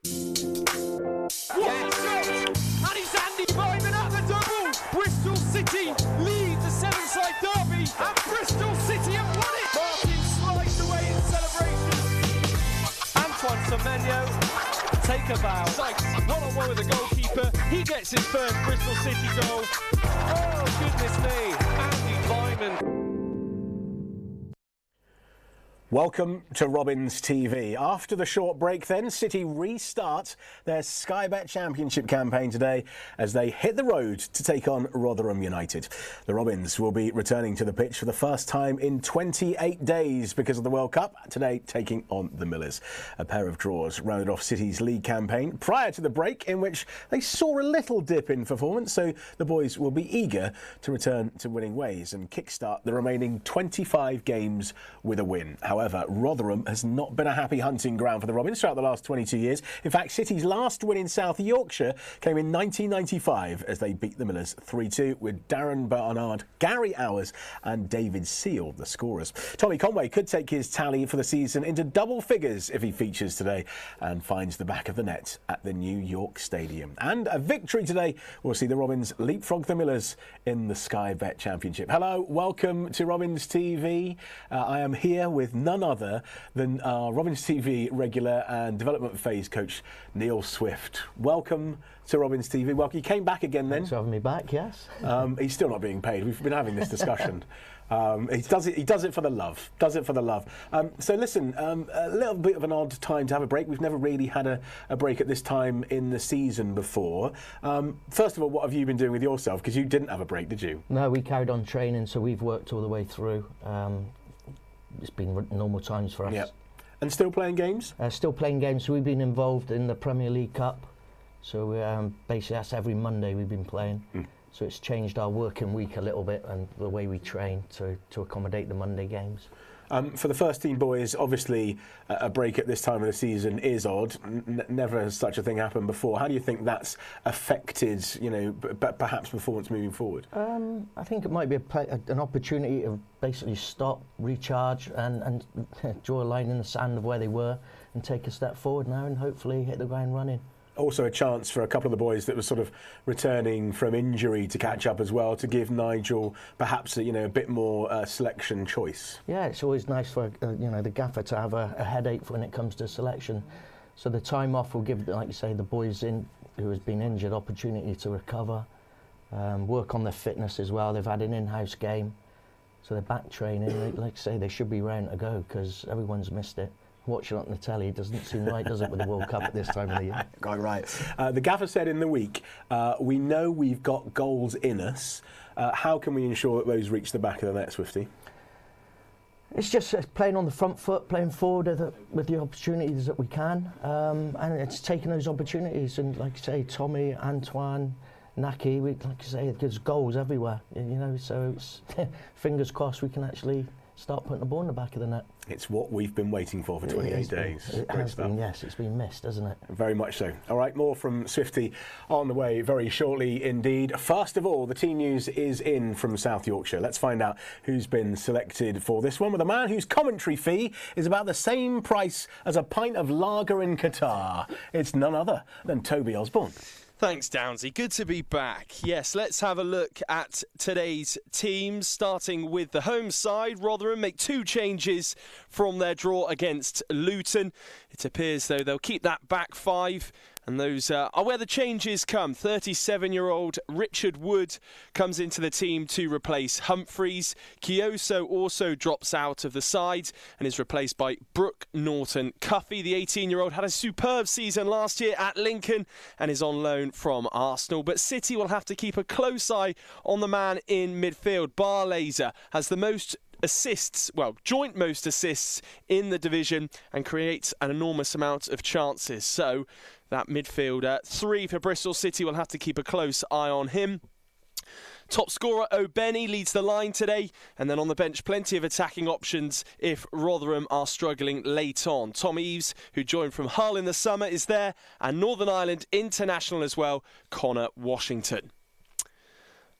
And it's Andy Byman at the double. Bristol City lead the seven-side derby, and Bristol City have won it. Martin slides away in celebration. Antoine Semenyo, take a bow. Sykes one-on-one with the goalkeeper. He gets his first Bristol City goal. Oh, goodness me, Andy Byman. Welcome to Robins TV. After the short break then, City restart their Sky Bet Championship campaign today as they hit the road to take on Rotherham United. The Robins will be returning to the pitch for the first time in 28 days because of the World Cup, today taking on the Millers. A pair of draws rounded off City's league campaign prior to the break, in which they saw a little dip in performance, so the boys will be eager to return to winning ways and kickstart the remaining 25 games with a win. However, Rotherham has not been a happy hunting ground for the Robins throughout the last 22 years. In fact, City's last win in South Yorkshire came in 1995 as they beat the Millers 3-2 with Darren Barnard, Gary Owers and David Seal, the scorers. Tommy Conway could take his tally for the season into double figures if he features today and finds the back of the net at the New York Stadium. And a victory today will see the Robins leapfrog the Millers in the Sky Bet Championship. Hello, welcome to Robins TV. I am here with none other than our Robins TV regular and development phase coach Neil Swift. Welcome to Robins TV. Welcome. You came back again then. Thanks for having me back, yes. He's still not being paid. We've been having this discussion. He does it for the love. So listen, a little bit of an odd time to have a break. We've never really had a break at this time in the season before. First of all, what have you been doing with yourself? Because you didn't have a break, did you? No, we carried on training, so we've worked all the way through. It's been normal times for us. Yeah. And still playing games? Still playing games. So we've been involved in the Premier League Cup. So basically that's every Monday we've been playing. So it's changed our working week a little bit and the way we train to accommodate the Monday games. For the first team boys, obviously a break at this time of the season is odd. Never has such a thing happened before. How do you think that's affected, perhaps performance moving forward? I think it might be an opportunity to basically stop, recharge and draw a line in the sand of where they were and take a step forward now and hopefully hit the ground running. Also a chance for a couple of the boys that were sort of returning from injury to catch up as well, to give Nigel perhaps a bit more selection choice. Yeah, it's always nice for the gaffer to have a headache when it comes to selection. So the time off will give, like you say, the boys who has been injured opportunity to recover, work on their fitness as well. They've had an in-house game, so they're back training. Like I say, they should be round to go because everyone's missed it. Watching it on the telly doesn't seem right, does it, with the World Cup at this time of the year? Quite right. The gaffer said in the week, we know we've got goals in us. How can we ensure that those reach the back of the net, Swifty? It's just playing on the front foot, playing forward with the opportunities that we can, and it's taking those opportunities. And like I say, Tommy, Antoine, Naki, like I say, there's goals everywhere. So it's fingers crossed we can actually start putting the ball in the back of the net. It's what we've been waiting for 28 days. It has been, yes. It's been missed, hasn't it? Very much so. All right, more from Swifty on the way very shortly indeed. First of all, the team news is in from South Yorkshire. Let's find out who's been selected for this one with a man whose commentary fee is about the same price as a pint of lager in Qatar. It's none other than Toby Osborne. Thanks, Downsy. Good to be back. Yes, let's have a look at today's teams, starting with the home side. Rotherham make 2 changes from their draw against Luton. It appears, though, they'll keep that back 5. And those are where the changes come. 37-year-old Richard Wood comes into the team to replace Humphreys. Kioso also drops out of the side and is replaced by Brooke Norton-Cuffy. The 18-year-old had a superb season last year at Lincoln and is on loan from Arsenal. But City will have to keep a close eye on the man in midfield. Barlaser has the most assists, joint most assists in the division and creates an enormous amount of chances. So that midfielder 3 for Bristol City will have to keep a close eye on him. Top scorer O'Benny leads the line today, and then on the bench plenty of attacking options if Rotherham are struggling late on. Tom Eves, who joined from Hull in the summer, is there, and Northern Ireland international as well, Connor Washington.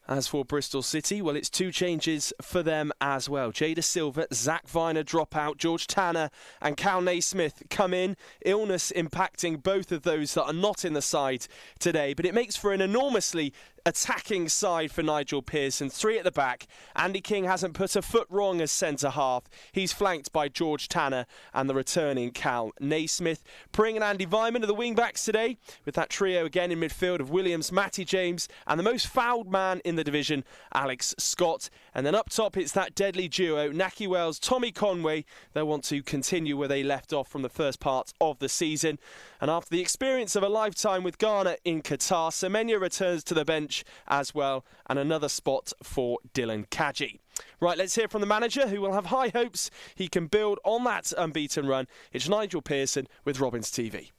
As for Bristol City, well, it's 2 changes for them as well. Jada Silva, Zach Viner drop out, George Tanner and Cal Naismith come in. Illness impacting both of those that are not in the side today. But it makes for an enormously attacking side for Nigel Pearson. 3 at the back. Andy King hasn't put a foot wrong as centre-half. He's flanked by George Tanner and the returning Cal Naismith. Pring and Andy Vyman are the wing-backs today, with that trio again in midfield of Williams, Matty James and the most fouled man in the division, Alex Scott. And then up top, it's that deadly duo, Naki Wells, Tommy Conway. They'll want to continue where they left off from the first part of the season. And after the experience of a lifetime with Ghana in Qatar, Semenya returns to the bench as well, and another spot for Dylan Kadji. Right, let's hear from the manager, who will have high hopes he can build on that unbeaten run. It's Nigel Pearson with Robins TV.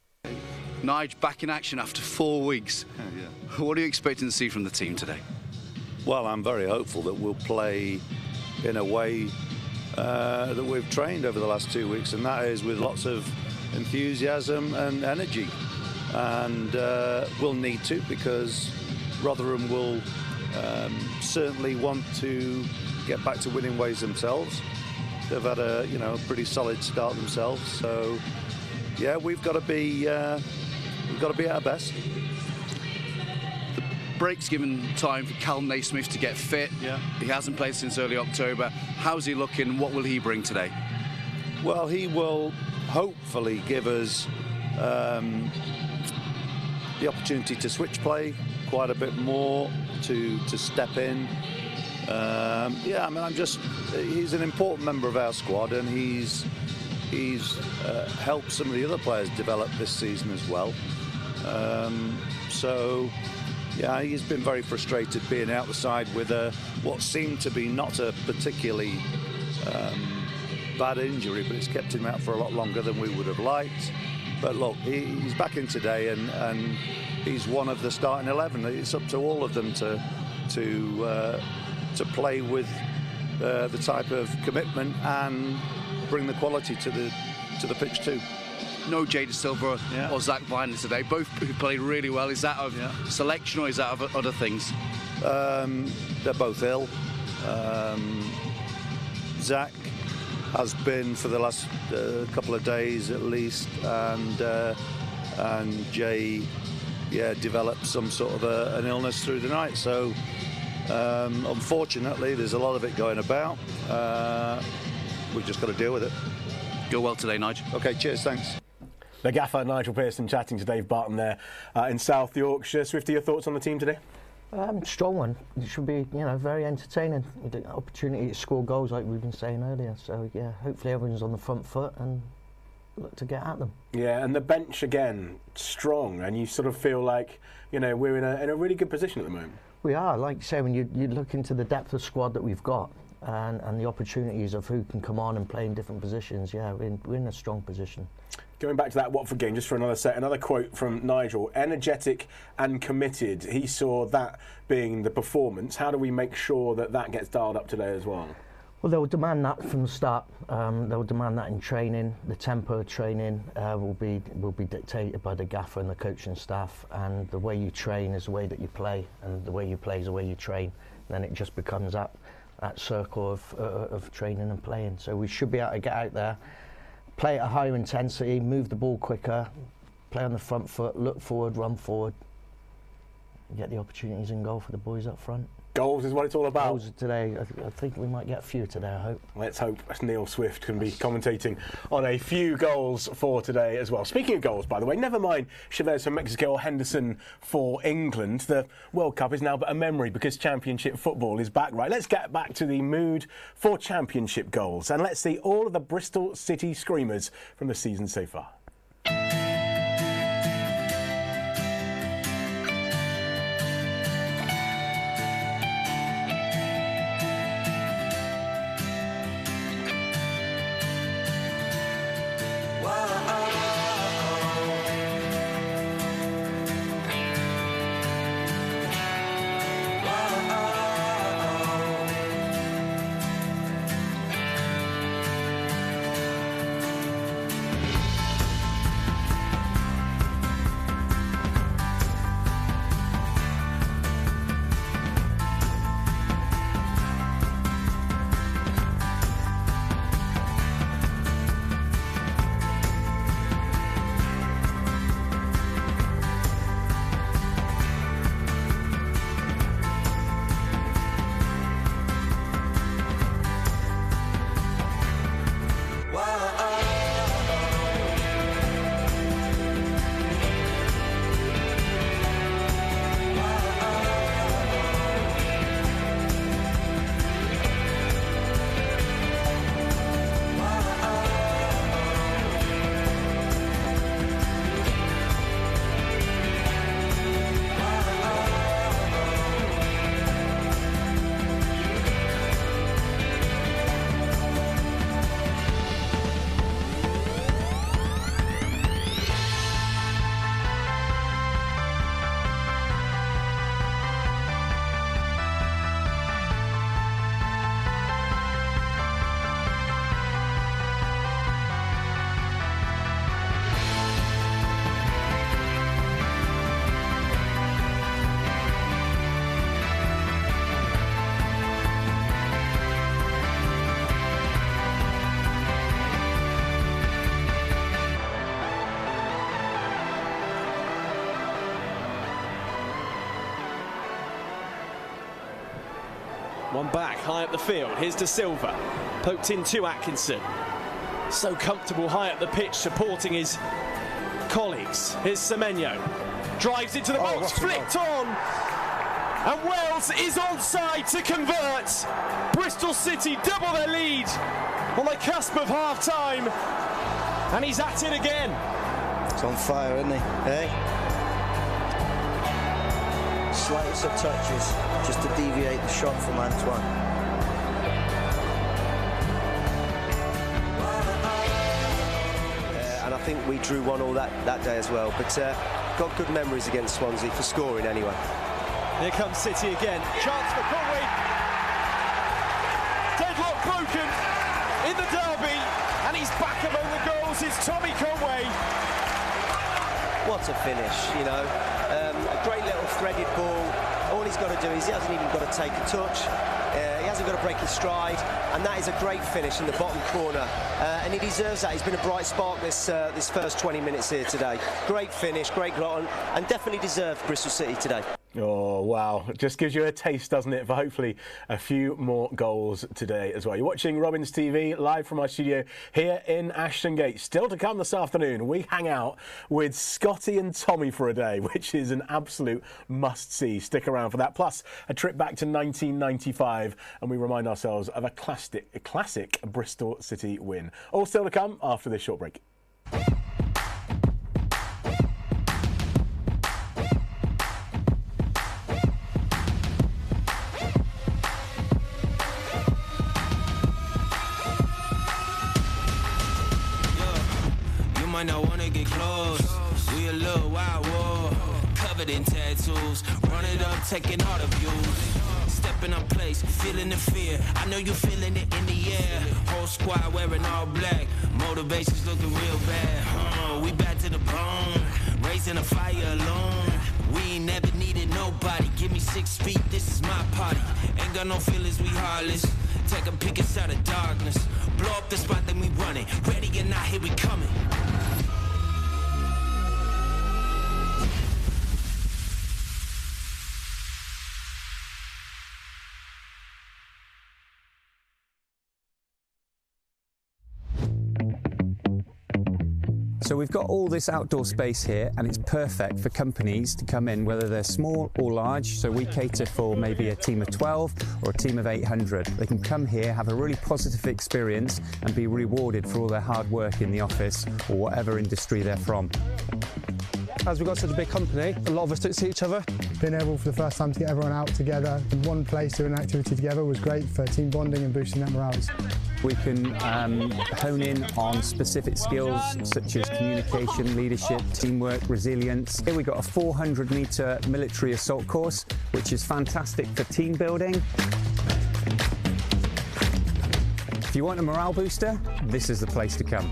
Nige back in action after 4 weeks. Yeah. What are you expecting to see from the team today? Well, I'm very hopeful that we'll play in a way that we've trained over the last 2 weeks, and that is with lots of enthusiasm and energy. And we'll need to, because Rotherham will certainly want to get back to winning ways themselves. They've had a pretty solid start themselves, so yeah, we've got to be at our best. The break's given time for Cal Naismith to get fit. Yeah. He hasn't played since early October. How's he looking? What will he bring today? Well, he will hopefully give us the opportunity to switch play quite a bit more, to step in. Yeah, I mean, he's an important member of our squad, and he's helped some of the other players develop this season as well. So yeah, he's been very frustrated being out the side with what seemed to be not a particularly bad injury, but it's kept him out for a lot longer than we would have liked. But look, he's back in today, and he's one of the starting 11. It's up to all of them to play with the type of commitment and bring the quality to the pitch too. No Jada Silva or Zach Viner today, both who played really well. Is that of selection, or is that of other things? They're both ill. Zach has been for the last couple of days at least, and Jay developed some sort of an illness through the night, so unfortunately there's a lot of it going about. We've just got to deal with it. Go well today, Nigel. Okay, cheers, thanks. The gaffer, Nigel Pearson, chatting to Dave Barton there in South Yorkshire. Swifty, your thoughts on the team today? Strong one. It should be, very entertaining. With the opportunity to score goals, like we've been saying earlier. So yeah, hopefully everyone's on the front foot and look to get at them. Yeah, and the bench again strong, and you sort of feel like we're in a really good position at the moment. We are, like you say, when you look into the depth of squad that we've got, and the opportunities of who can come on and play in different positions. Yeah, we're in a strong position. Going back to that Watford game, just for another set, another quote from Nigel: energetic and committed. He saw that being the performance. How do we make sure that gets dialed up today as well? Well, they'll demand that from the start. They'll demand that in training. The tempo of training will be dictated by the gaffer and the coaching staff. And the way you train is the way that you play, and the way you play is the way you train. Then it just becomes that circle of training and playing. So we should be able to get out there, play at a higher intensity, move the ball quicker, play on the front foot, look forward, run forward, and get the opportunities in goal for the boys up front. Goals is what it's all about. Goals today. I think we might get a few today, I hope. Let's hope Neil Swift can be commentating on a few goals for today as well. Speaking of goals, by the way, never mind Chavez for Mexico or Henderson for England. The World Cup is now but a memory because Championship football is back, right? Let's get back to the mood for Championship goals, and let's see all of the Bristol City screamers from the season so far. One back, high up the field. Here's De Silva. Poked in to Atkinson. So comfortable high up the pitch, supporting his colleagues. Here's Semenyo. Drives into the box, flicked on. And Wales is onside to convert. Bristol City double their lead on the cusp of half-time. And he's at it again. He's on fire, isn't he? Hey? Slightest of touches just to deviate the shot from Antoine. And I think we drew 1-1 that day as well. But got good memories against Swansea for scoring anyway. Here comes City again. Chance for Conway. Deadlock broken in the derby. And he's back among the goals. It's Tommy Conway. What a finish, you know. A great little threaded ball. All he's got to do is he hasn't even got to take a touch. He hasn't got to break his stride. And that is a great finish in the bottom corner. And he deserves that. He's been a bright spark this first 20 minutes here today. Great finish, great goal, and definitely deserved Bristol City today. Oh, wow. It just gives you a taste, doesn't it, for hopefully a few more goals today as well. You're watching Robins TV live from our studio here in Ashton Gate. Still to come this afternoon, we hang out with Scotty and Tommy for a day, which is an absolute must-see. Stick around for that. Plus, a trip back to 1995, and we remind ourselves of a classic Bristol City win. All still to come after this short break. Might not wanna get close. We a little wild war, covered in tattoos. Run it up, taking all the views. Stepping on place, feeling the fear. I know you feeling it in the air. Whole squad wearing all black. Motivation's looking real bad. We bad to the bone, raising a fire alone. We ain't never needed nobody. Give me 6 feet, this is my party. Ain't got no feelings, we heartless. Take a peek inside the darkness. Blow up the spot, then we run it. Ready or not, here we coming. So we've got all this outdoor space here, and it's perfect for companies to come in, whether they're small or large. So we cater for maybe a team of 12 or a team of 800. They can come here, have a really positive experience and be rewarded for all their hard work in the office or whatever industry they're from. As we've got such a big company, a lot of us don't see each other. Being able for the first time to get everyone out together in one place doing an activity together was great for team bonding and boosting that morale. We can hone in on specific skills such as communication, leadership, teamwork, resilience. Here we've got a 400-metre military assault course, which is fantastic for team building. If you want a morale booster, this is the place to come.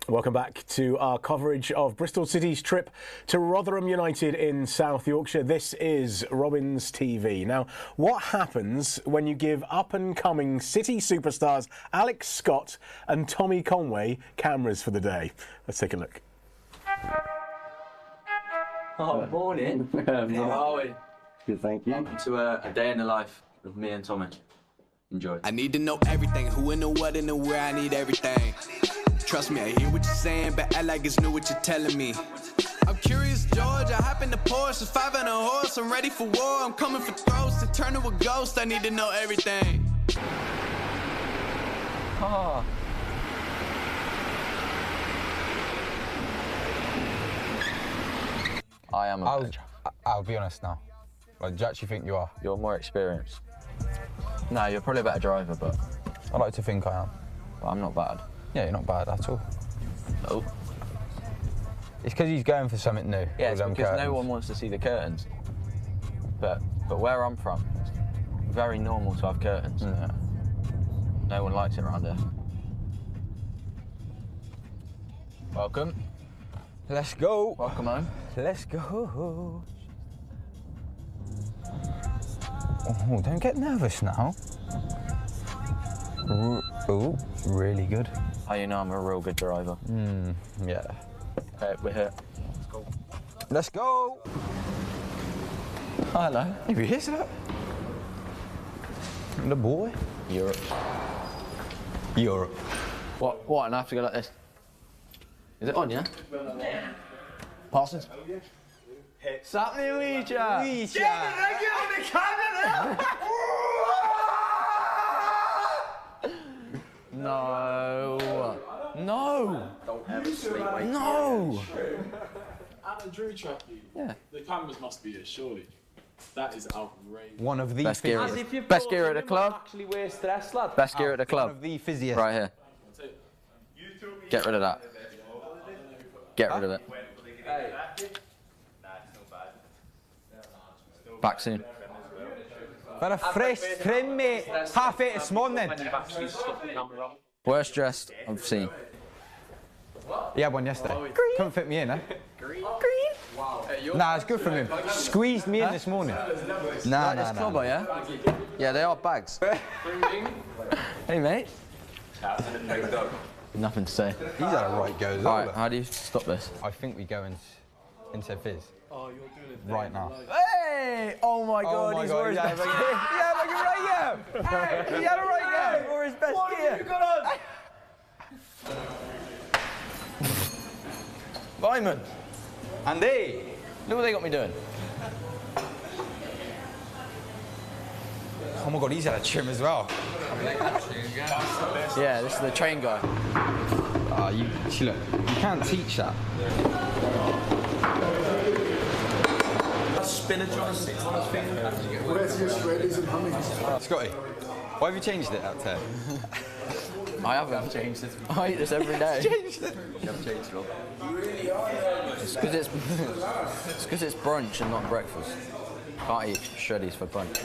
Welcome back to our coverage of Bristol City's trip to Rotherham United in South Yorkshire. This is Robins TV. Now, what happens when you give up-and-coming City superstars Alex Scott and Tommy Conway cameras for the day? Let's take a look. Oh, morning. How are we? Good, thank you. Welcome to a day in the life with me and Tommy. Enjoy. I need to know everything, who and the what and the where, I need everything. Trust me, I hear what you're saying, but act like it's new what you're telling me. I'm curious, George, I hop in the Porsche, it's 5 and a horse, I'm ready for war, I'm coming for throats, to turn to a ghost, I need to know everything. Oh. I am a better. I'll be honest now. Like, do you actually think you are? You're more experienced. No, you're probably a better driver, but... I like to think I am. But I'm not bad. Yeah, you're not bad at all. No. It's because he's going for something new. Yeah, it's because no one wants to see the curtains. But where I'm from, it's very normal to have curtains. Yeah. No one likes it around here. Welcome. Let's go. Welcome home. Let's go. Oh, don't get nervous now. Oh, really good. How you know I'm a real good driver? Yeah. Okay, we're here. Let's go. Let's go. Oh, hello. Who is that? The boy. Europe. What? And I have to go like this. Is it on, yeah? Parsons. What's happening, Ouija? Get on the camera! No. No. Don't ever sleep, mate. No. At the Drew tracking, the cameras must be here, surely. That is outrageous. One of the best gear at the club. Actually wear stress, lad. Best gear at the club. One of the physios. Right here. Get rid of that. Get rid of it. Back soon. For a fresh trim, mate. Half 8 this morning. Worst dressed I've seen. He had one yesterday. Couldn't fit me in, eh? Green. Nah, it's good from him. Squeezed me in this morning. Nah. Clubber, yeah? Yeah, they are bags. Hey, mate. Nothing to say. He's had a right go as well. Alright, how do you stop this? I think we go into Fizz. Oh, you're doing it right now. Hey! Oh my god, he's wore his best gear. He had like a right go. Hey, he had a right go. He wore his best gear. What have you got on? Vyman. Andy. Look what they got me doing. Oh my god, he's had a trim as well. Yeah, this is the train guy. You look, you can't teach that. Spinach on his finger. Where's your shredders and hummus? Scotty, why have you changed it out there? I haven't changed it. I eat this every day. Changed it. You haven't changed it all. It's because it's brunch and not breakfast. Can't eat shreddies for brunch.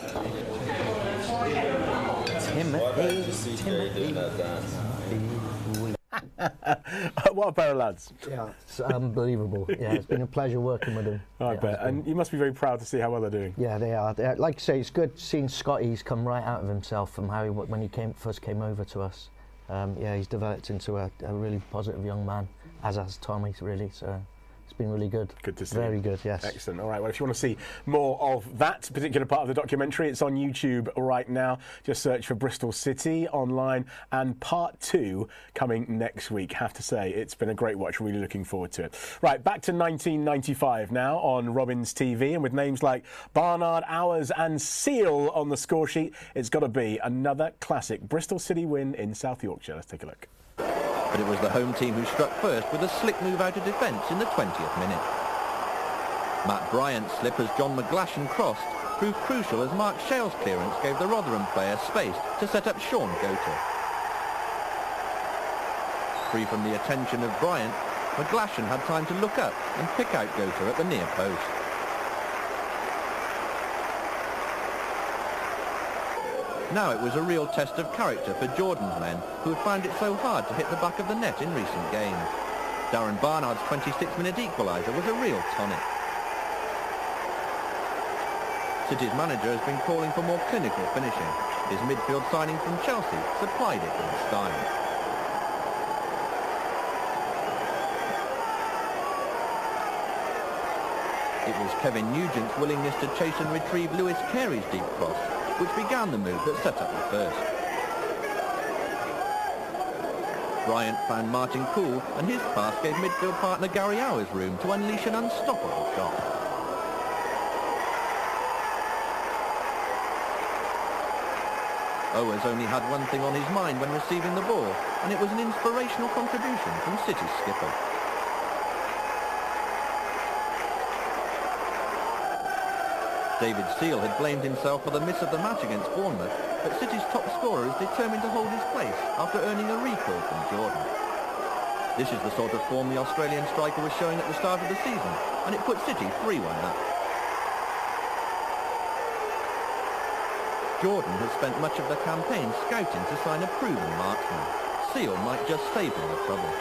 What a pair of lads. Yeah, it's unbelievable. Yeah, it's been a pleasure working with them. I bet. And you must be very proud to see how well they're doing. Yeah, they are. Like I say, it's good seeing Scotty's come right out of himself from how when he first came over to us. Yeah, he's developed into a really positive young man, as has Tommy, really. So it's been really good. Good to see. Very good, yes. Excellent. All right, well, if you want to see more of that particular part of the documentary, it's on YouTube right now. Just search for Bristol City online, and part 2 coming next week. Have to say, it's been a great watch. Really looking forward to it. Right, back to 1995 now on Robins TV, and with names like Barnard, Hours and Seal on the score sheet, it's got to be another classic Bristol City win in South Yorkshire. Let's take a look. But it was the home team who struck first with a slick move out of defence in the 20th minute. Matt Bryant's slip as John McGlashan crossed proved crucial as Mark Shale's clearance gave the Rotherham player space to set up Sean Goter. Free from the attention of Bryant, McGlashan had time to look up and pick out Goter at the near post. Now it was a real test of character for Jordan's men, who had found it so hard to hit the back of the net in recent games. Darren Barnard's 26-minute equaliser was a real tonic. City's manager has been calling for more clinical finishing. His midfield signing from Chelsea supplied it in style. It was Kevin Nugent's willingness to chase and retrieve Lewis Carey's deep cross, which began the move that set up the first. Bryant found Martin cool, and his pass gave midfield partner Gary Hours room to unleash an unstoppable shot. Owers only had one thing on his mind when receiving the ball, and it was an inspirational contribution from City's skipper. David Seal had blamed himself for the miss of the match against Bournemouth, but City's top scorer is determined to hold his place after earning a recall from Jordan. This is the sort of form the Australian striker was showing at the start of the season, and it put City 3-1 up. Jordan has spent much of the campaign scouting to sign a proven marksman. Seal might just save him the trouble.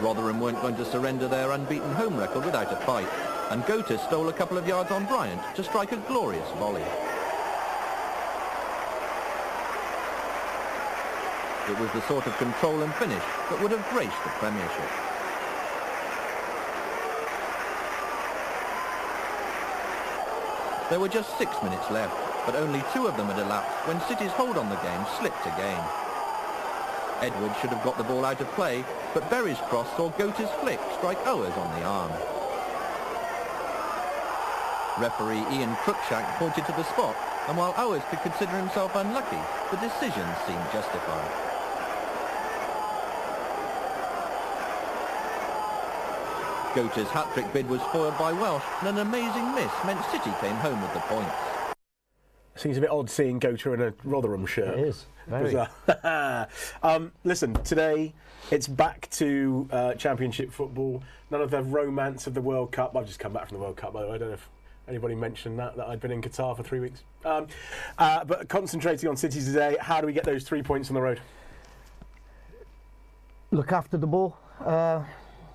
Rotherham weren't going to surrender their unbeaten home record without a fight, and Goater stole a couple of yards on Bryant to strike a glorious volley. It was the sort of control and finish that would have graced the Premiership. There were just 6 minutes left, but only 2 of them had elapsed when City's hold on the game slipped again. Edwards should have got the ball out of play, but Berry's cross saw Goater's flick strike Owers on the arm. Referee Ian Cruikshank pointed to the spot, and while Owers could consider himself unlucky, the decision seemed justified. Goater's hat-trick bid was foiled by Welsh, and an amazing miss meant City came home with the points. Seems a bit odd seeing Goater in a Rotherham shirt. It is. Very. Listen, today it's back to Championship football. None of the romance of the World Cup. I've just come back from the World Cup, by the way. I don't know if anybody mentioned that I'd been in Qatar for 3 weeks. But concentrating on City today, how do we get those 3 points on the road? Look after the ball.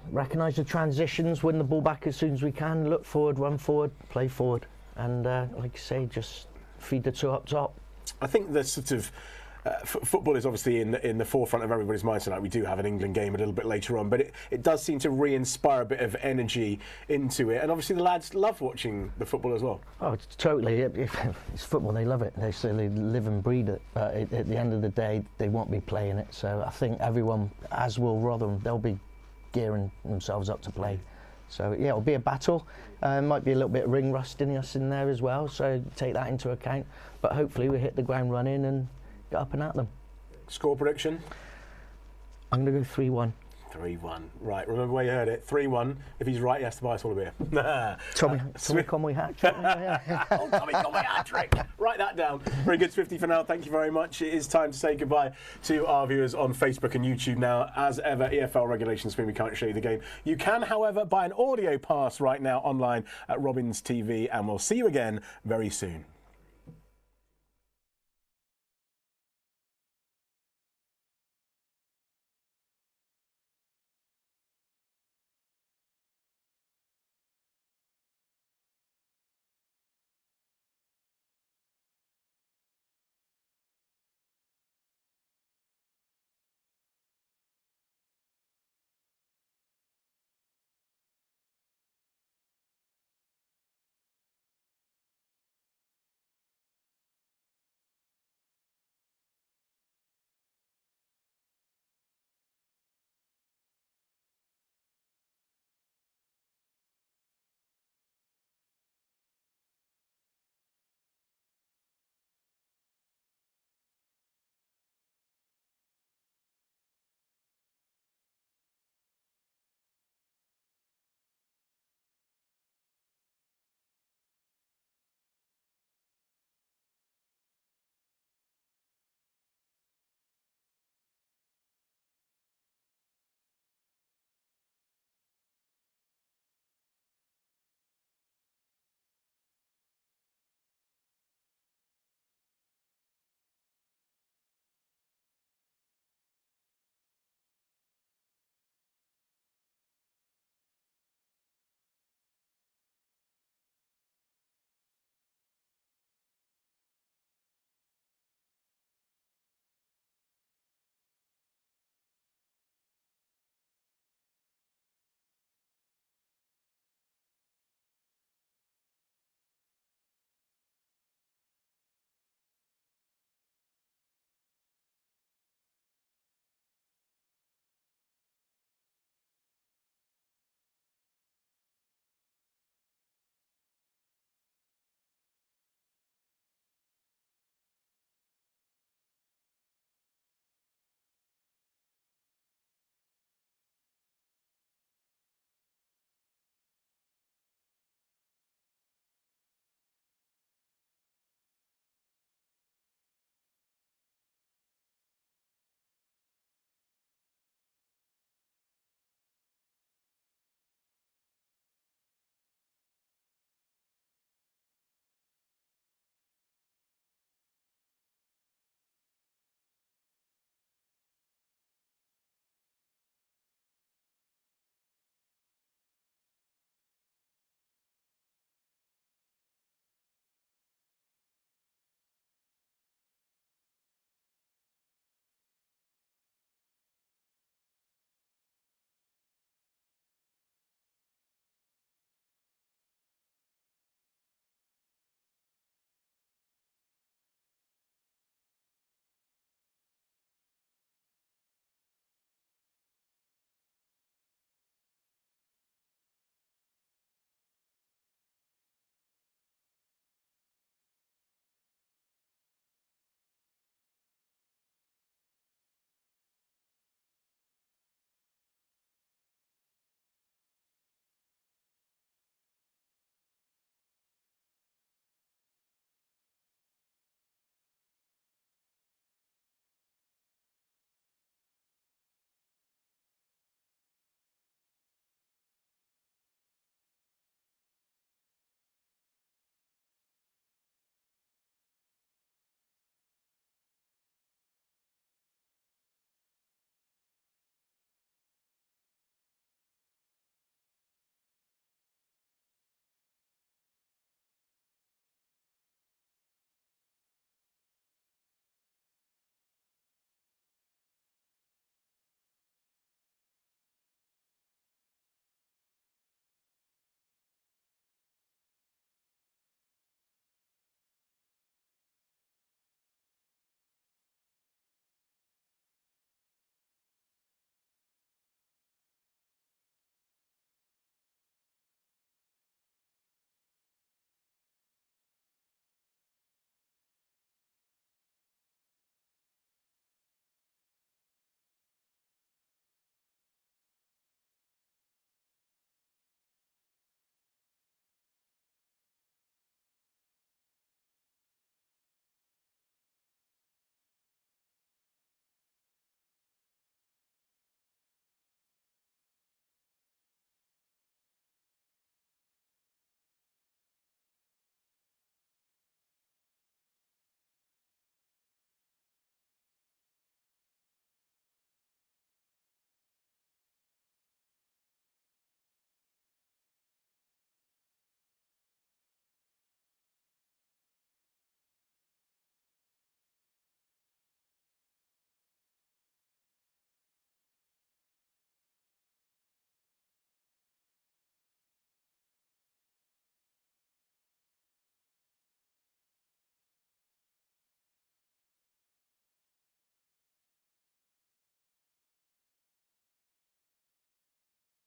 Recognise the transitions, win the ball back as soon as we can, look forward, run forward, play forward, and like you say, just feed the 2 up top. I think the sort of football is obviously in the forefront of everybody's mind tonight. We do have an England game a little bit later on, but it does seem to re-inspire a bit of energy into it, and obviously the lads love watching the football as well. Oh, totally. It's football, they love it. They say they live and breathe it, but at the end of the day, they won't be playing it. So I think everyone, as will Rotherham, they'll be gearing themselves up to play. So yeah, it'll be a battle. Might be a little bit of ring rustiness in there as well, so take that into account. But hopefully we hit the ground running and get up and at them. Score prediction? I'm going to go 3-1. 3-1. Right, remember where you heard it. 3-1. If he's right, he has to buy us all a beer. Tommy Conway hat-trick. Oh, Tommy Conway hat-trick. Write that down. Very good, 50 for now. Thank you very much. It is time to say goodbye to our viewers on Facebook and YouTube now. As ever, EFL regulations mean we can't show you the game. You can, however, buy an audio pass right now online at Robbins TV, and we'll see you again very soon.